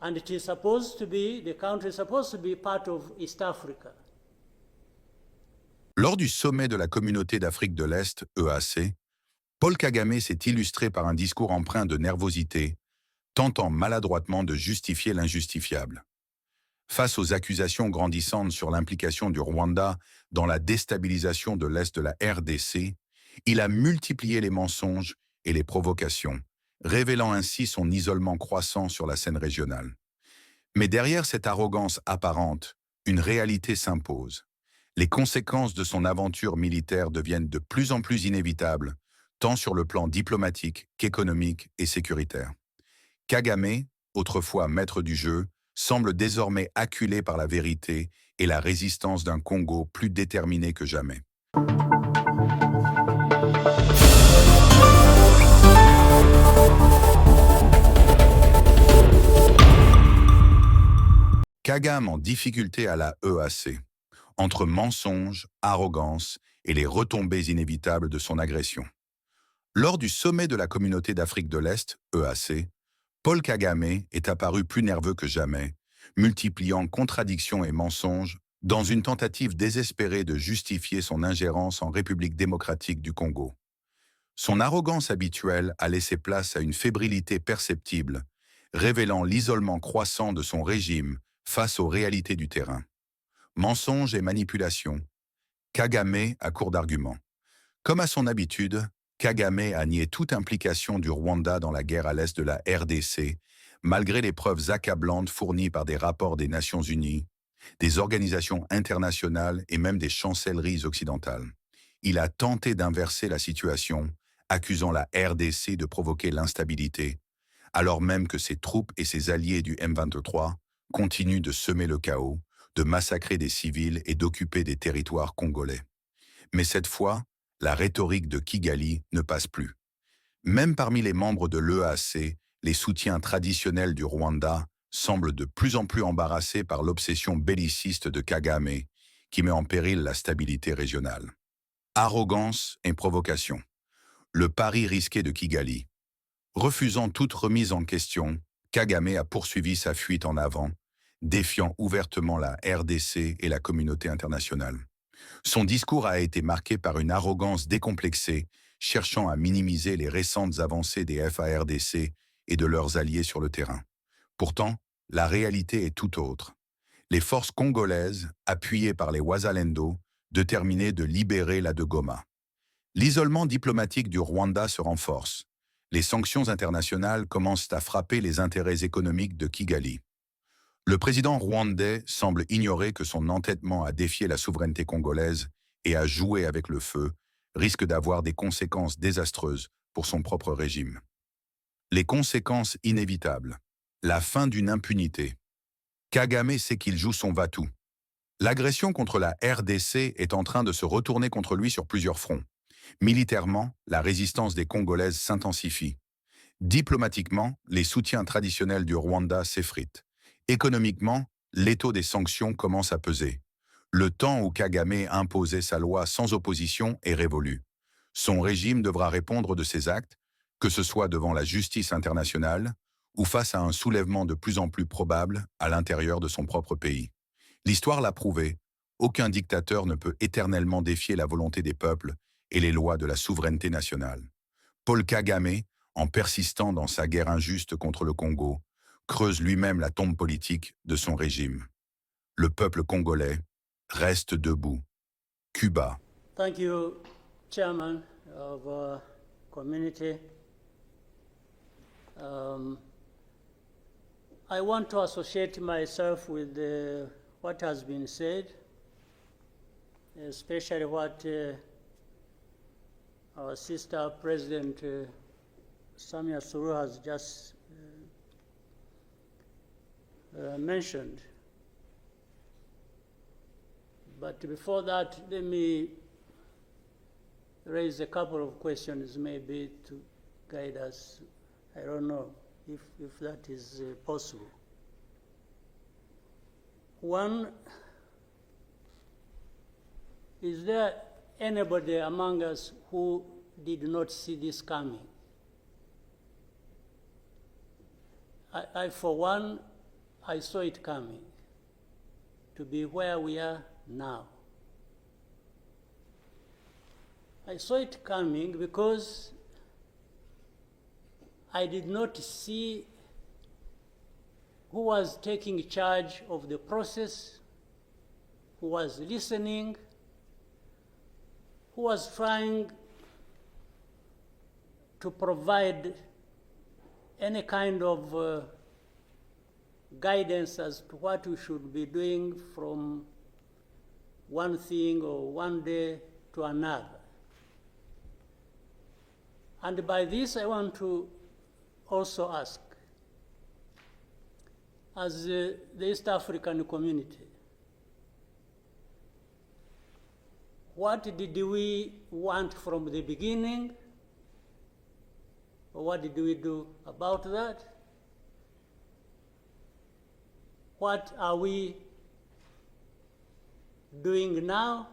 And it is supposed to be, the country is supposed to be part of East Africa. Lors du sommet de la Communauté d'Afrique de l'Est, EAC, Paul Kagame s'est illustré par un discours empreint de nervosité, tentant maladroitement de justifier l'injustifiable. Face aux accusations grandissantes sur l'implication du Rwanda dans la déstabilisation de l'Est de la RDC, il a multiplié les mensonges et les provocations, révélant ainsi son isolement croissant sur la scène régionale. Mais derrière cette arrogance apparente, une réalité s'impose. Les conséquences de son aventure militaire deviennent de plus en plus inévitables, tant sur le plan diplomatique qu'économique et sécuritaire. Kagame, autrefois maître du jeu, semble désormais acculé par la vérité et la résistance d'un Congo plus déterminé que jamais. Kagame en difficulté à la EAC, entre mensonges, arrogance et les retombées inévitables de son agression. Lors du sommet de la Communauté d'Afrique de l'Est, EAC, Paul Kagame est apparu plus nerveux que jamais, multipliant contradictions et mensonges dans une tentative désespérée de justifier son ingérence en République démocratique du Congo. Son arrogance habituelle a laissé place à une fébrilité perceptible, révélant l'isolement croissant de son régime face aux réalités du terrain. Mensonges et manipulations, Kagame à court d'arguments. Comme à son habitude, Kagame a nié toute implication du Rwanda dans la guerre à l'est de la RDC, malgré les preuves accablantes fournies par des rapports des Nations Unies, des organisations internationales et même des chancelleries occidentales. Il a tenté d'inverser la situation, accusant la RDC de provoquer l'instabilité, alors même que ses troupes et ses alliés du M23 continuent de semer le chaos, de massacrer des civils et d'occuper des territoires congolais. Mais cette fois, la rhétorique de Kigali ne passe plus. Même parmi les membres de l'EAC, les soutiens traditionnels du Rwanda semblent de plus en plus embarrassés par l'obsession belliciste de Kagame, qui met en péril la stabilité régionale. Arrogance et provocation. Le pari risqué de Kigali. Refusant toute remise en question, Kagame a poursuivi sa fuite en avant, défiant ouvertement la RDC et la communauté internationale. Son discours a été marqué par une arrogance décomplexée, cherchant à minimiser les récentes avancées des FARDC et de leurs alliés sur le terrain. Pourtant, la réalité est tout autre. Les forces congolaises, appuyées par les Wazalendo, déterminées de libérer la de Goma. L'isolement diplomatique du Rwanda se renforce. Les sanctions internationales commencent à frapper les intérêts économiques de Kigali. Le président rwandais semble ignorer que son entêtement à défier la souveraineté congolaise et à jouer avec le feu risque d'avoir des conséquences désastreuses pour son propre régime. Les conséquences inévitables. La fin d'une impunité. Kagame sait qu'il joue son va-tout. L'agression contre la RDC est en train de se retourner contre lui sur plusieurs fronts. Militairement, la résistance des Congolaises s'intensifie. Diplomatiquement, les soutiens traditionnels du Rwanda s'effritent. Économiquement, l'étau des sanctions commence à peser. Le temps où Kagame imposait sa loi sans opposition est révolu. Son régime devra répondre de ses actes, que ce soit devant la justice internationale ou face à un soulèvement de plus en plus probable à l'intérieur de son propre pays. L'histoire l'a prouvé, aucun dictateur ne peut éternellement défier la volonté des peuples et les lois de la souveraineté nationale. Paul Kagame, en persistant dans sa guerre injuste contre le Congo, creuse lui-même la tombe politique de son régime. Le peuple congolais reste debout. Cuba. Thank you, Chairman of Communauté. I want to associate myself with what has been said, especially what our sister President Samia Suluhu has just mentioned. But before that, let me raise a couple of questions maybe to guide us. I don't know if that is possible. One, is there anybody among us who did not see this coming? I for one, I saw it coming to be where we are now. I saw it coming because I did not see who was taking charge of the process, who was listening, who was trying to provide any kind of guidance as to what we should be doing from one thing or one day to another. And by this, I want to also ask, as the East African community, what did we want from the beginning? Or what did we do about that? What are we doing now?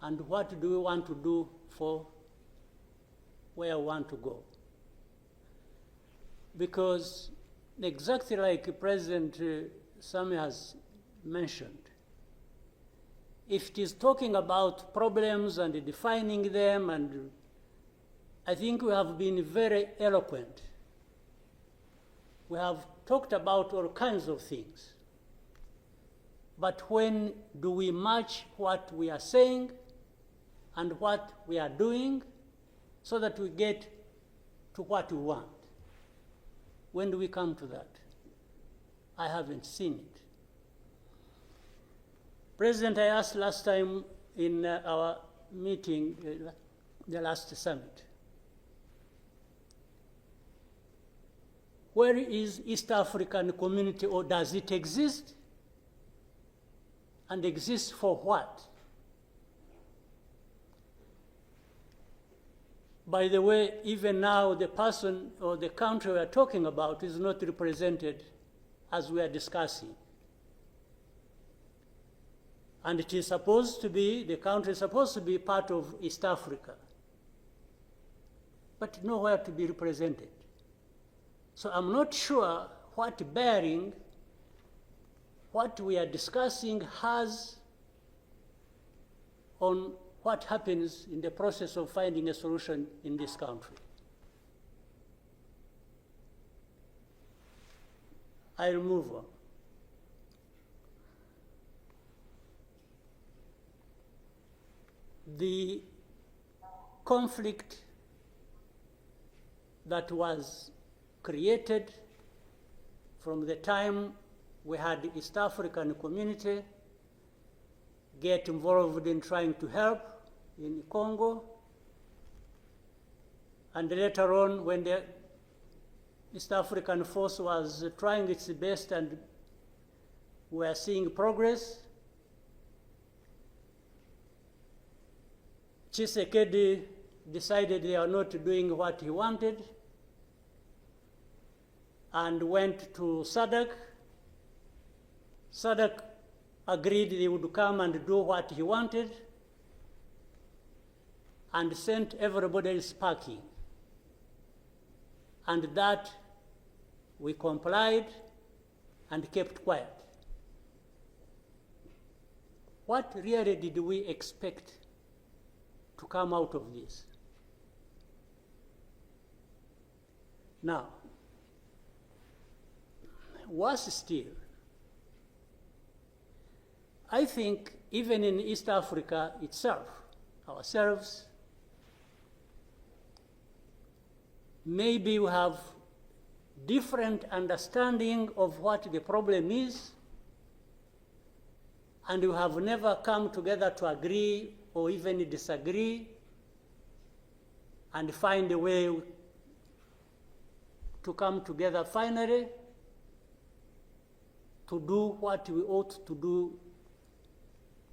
And what do we want to do for where we want to go? Because exactly like President Sami has mentioned, if it is talking about problems and defining them, and I think we have been very eloquent. We have talked about all kinds of things. But when do we match what we are saying and what we are doing so that we get to what we want? When do we come to that? I haven't seen it. President, I asked last time in our meeting, the last summit, where is East African community, or does it exist? And exist for what? By the way, even now the person or the country we are talking about is not represented as we are discussing. And it is supposed to be, the country is supposed to be part of East Africa, but nowhere to be represented. So I'm not sure what bearing what we are discussing has on what happens in the process of finding a solution in this country. I'll move on. The conflict that was created from the time we had the East African community get involved in trying to help in Congo, and later on when the East African force was trying its best and we are seeing progress, Tshisekedi decided they are not doing what he wanted and went to SADC. SADC agreed they would come and do what he wanted and sent everybody packing. And that we complied and kept quiet. What really did we expect to come out of this? Now, worse still, I think even in East Africa itself, ourselves, maybe we have different understanding of what the problem is, and we have never come together to agree or even disagree and find a way to come together finally to do what we ought to do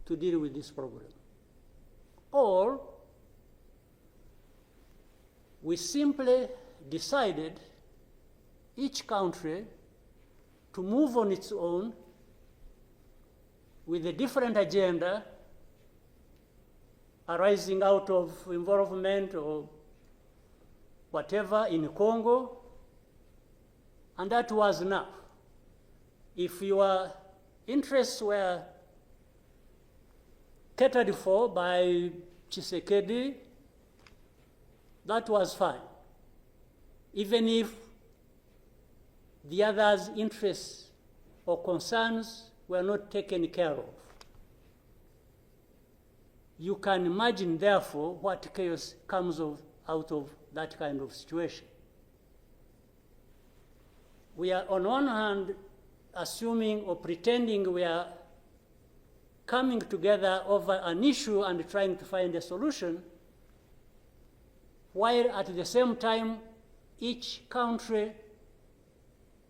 to deal with this problem. Or we simply decided, each country, to move on its own with a different agenda arising out of involvement or whatever in Congo, and that was enough. If your interests were catered for by Tshisekedi, that was fine. Even if the others' interests or concerns were not taken care of. You can imagine, therefore, what chaos comes out of that kind of situation. We are, on one hand, assuming or pretending we are coming together over an issue and trying to find a solution, while at the same time, each country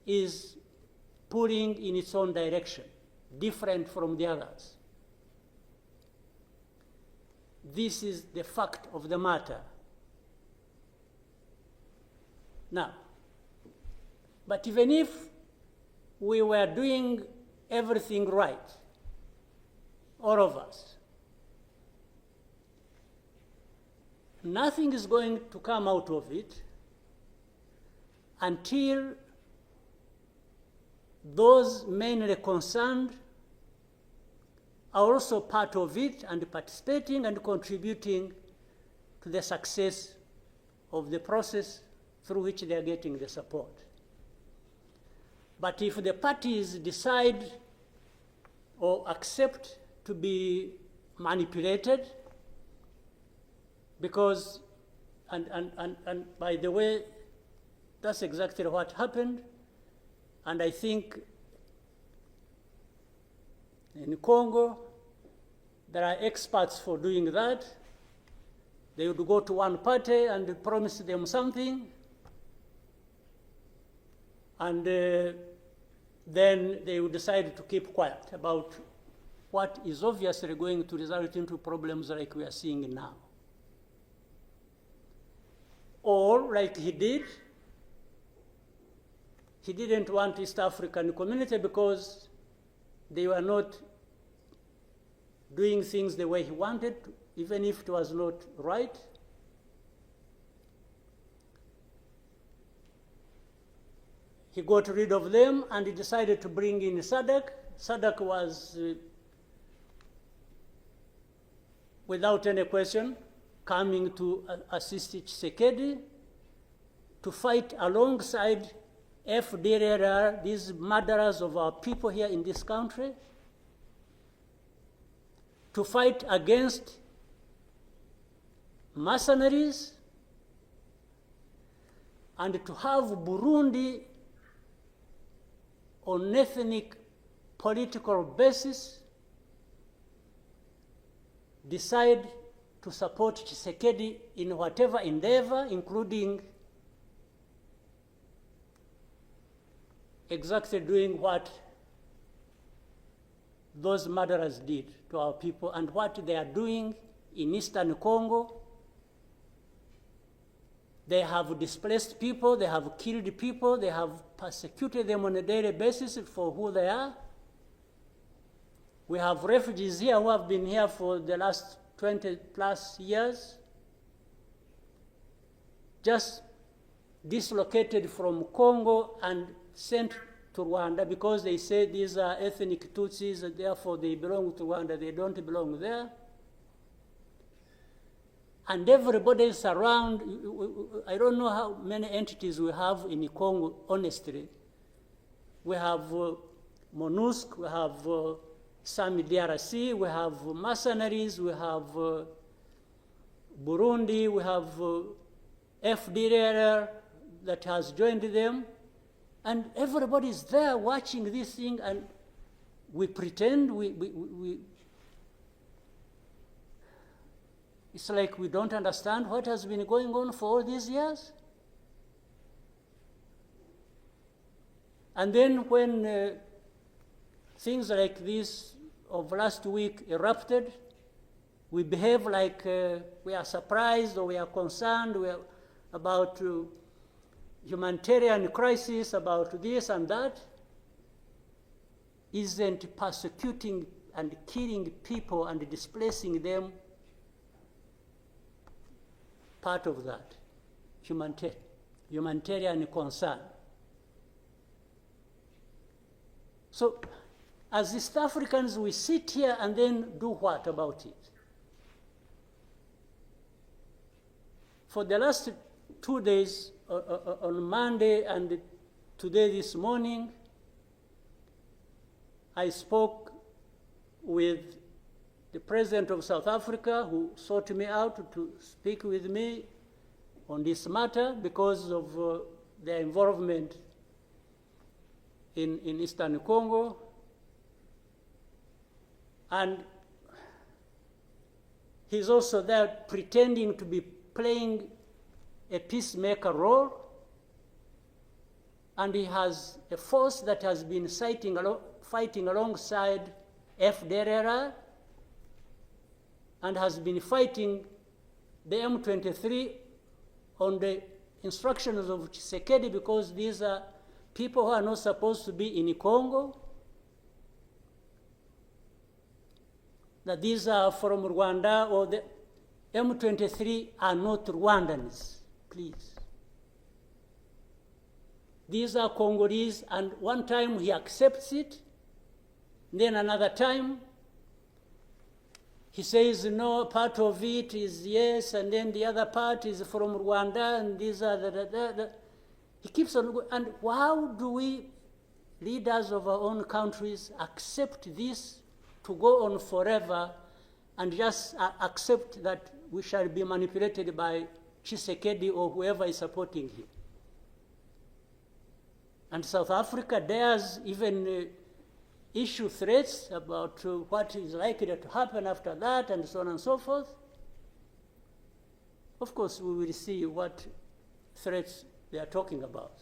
is pulling in its own direction, different from the others. This is the fact of the matter. Now, but even if we were doing everything right, all of us, nothing is going to come out of it until those mainly concerned are also part of it and participating and contributing to the success of the process through which they are getting the support. But if the parties decide or accept to be manipulated, because, and by the way, that's exactly what happened, and I think in Congo, there are experts for doing that. They would go to one party and promise them something, and then they would decide to keep quiet about what is obviously going to result into problems like we are seeing now. Or, like he did, he didn't want East African Community because they were not doing things the way he wanted, even if it was not right. He got rid of them and he decided to bring in SADC. SADC was, without any question, coming to assist Tshisekedi to fight alongside FDLR, these murderers of our people here in this country, to fight against mercenaries, and to have Burundi on ethnic political basis decide to support Tshisekedi in whatever endeavor, including exactly doing what those murderers did to our people and what they are doing in Eastern Congo. They have displaced people, they have killed people, they have persecuted them on a daily basis for who they are. We have refugees here who have been here for the last 20 plus years, just dislocated from Congo and sent to Rwanda because they say these are ethnic Tutsis, and therefore they belong to Rwanda, they don't belong there. And everybody is around. I don't know how many entities we have in Congo, honestly. We have MONUSC, we have SAMI DRC, we have mercenaries, we have Burundi, we have FDLR that has joined them. And everybody is there watching this thing, and we pretend it's like we don't understand what has been going on for all these years. And then when things like this of last week erupted, we behave like we are surprised or we are concerned about humanitarian crisis, about this and that. Isn't persecuting and killing people and displacing them part of that humanitarian concern? So as East Africans, we sit here and then do what about it? For the last 2 days, on Monday and today this morning, I spoke with the President of South Africa, who sought me out to speak with me on this matter because of their involvement in Eastern Congo. And he's also there pretending to be playing a peacemaker role. And he has a force that has been fighting alongside FDLR and has been fighting the M23 on the instructions of Tshisekedi, because these are people who are not supposed to be in Congo, that these are from Rwanda, or the M23 are not Rwandans, please. These are Congolese, and one time he accepts it, then another time he says, no, part of it is yes, and then the other part is from Rwanda, and these are the. He keeps on going. And how do we, leaders of our own countries, accept this to go on forever and just accept that we shall be manipulated by Tshisekedi or whoever is supporting him? And South Africa dares even issue threats about what is likely to happen after that, and so on and so forth. Of course, we will see what threats they are talking about.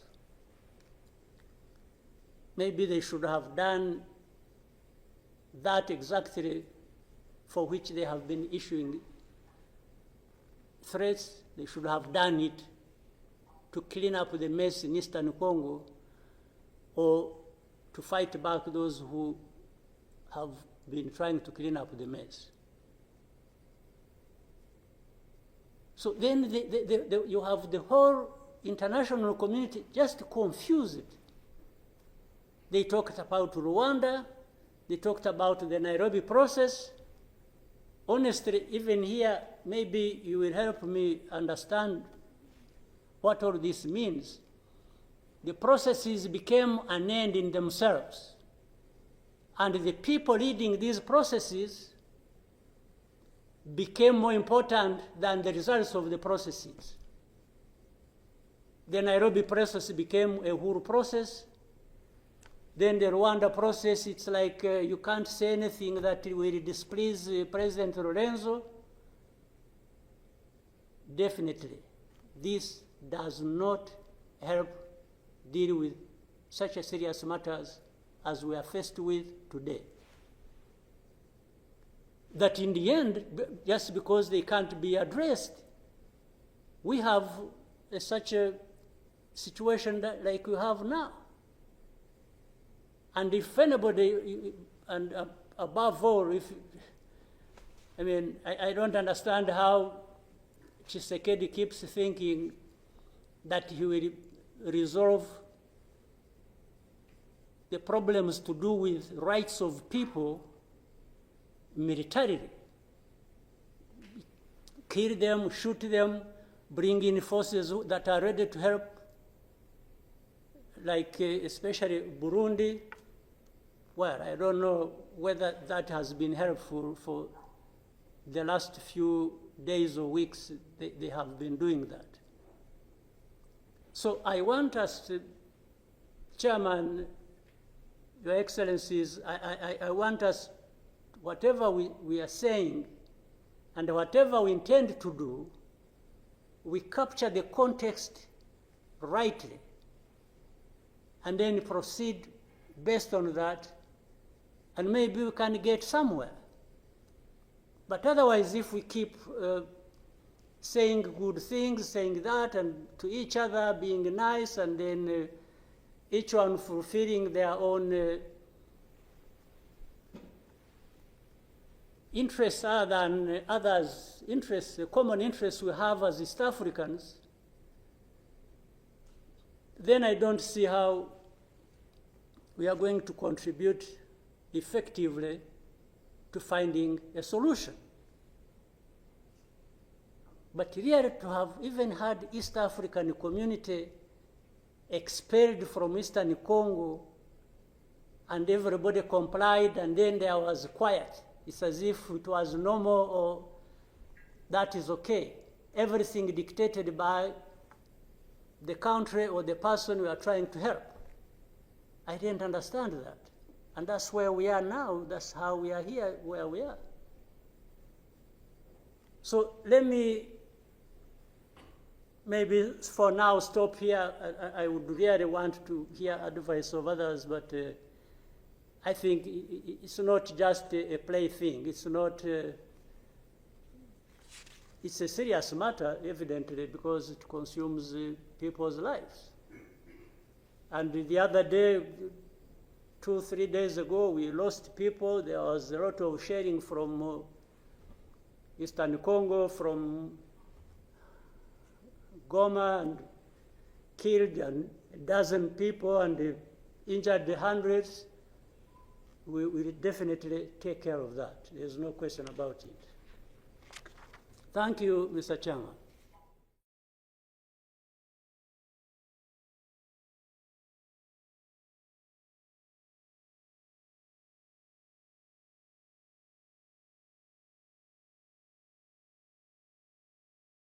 Maybe they should have done that exactly for which they have been issuing threats. They should have done it to clean up the mess in Eastern Congo, or to fight back those who have been trying to clean up the mess. So then you have the whole international community just confused. They talked about Rwanda, they talked about the Nairobi process. Honestly, even here, maybe you will help me understand what all this means. The processes became an end in themselves. And the people leading these processes became more important than the results of the processes. The Nairobi process became a whole process. Then the Rwanda process, it's like you can't say anything that will displease President Lorenzo. Definitely, this does not help deal with such a serious matters as we are faced with today. That in the end, just because they can't be addressed, we have such a situation like we have now. And if anybody, and above all, I don't understand how Tshisekedi keeps thinking that he will resolve the problems to do with rights of people militarily. Kill them, shoot them, bring in forces that are ready to help, like especially Burundi. Well, I don't know whether that has been helpful for the last few days or weeks. They have been doing that. So I want us to, Chairman, Your Excellencies, I want us, whatever we are saying and whatever we intend to do, we capture the context rightly and then proceed based on that, and maybe we can get somewhere. But otherwise, if we keep saying good things, saying that, and to each other being nice, and then each one fulfilling their own interests other than others' interests, the common interests we have as East Africans, then I don't see how we are going to contribute effectively to finding a solution. But really to have even had East African community expelled from Eastern Congo and everybody complied and then there was quiet. It's as if it was normal or that is okay. Everything dictated by the country or the person we are trying to help. I didn't understand that. And that's where we are now. That's how we are here, where we are. So let me maybe for now stop here. I would really want to hear advice of others, but I think it's not just a plaything. It's not, it's a serious matter, evidently, because it consumes people's lives. And the other day, 2-3 days ago, we lost people. There was a lot of sharing from Eastern Congo, from Goma, and killed a dozen people and injured hundreds. We will definitely take care of that. There's no question about it. Thank you, Mr. Chairman.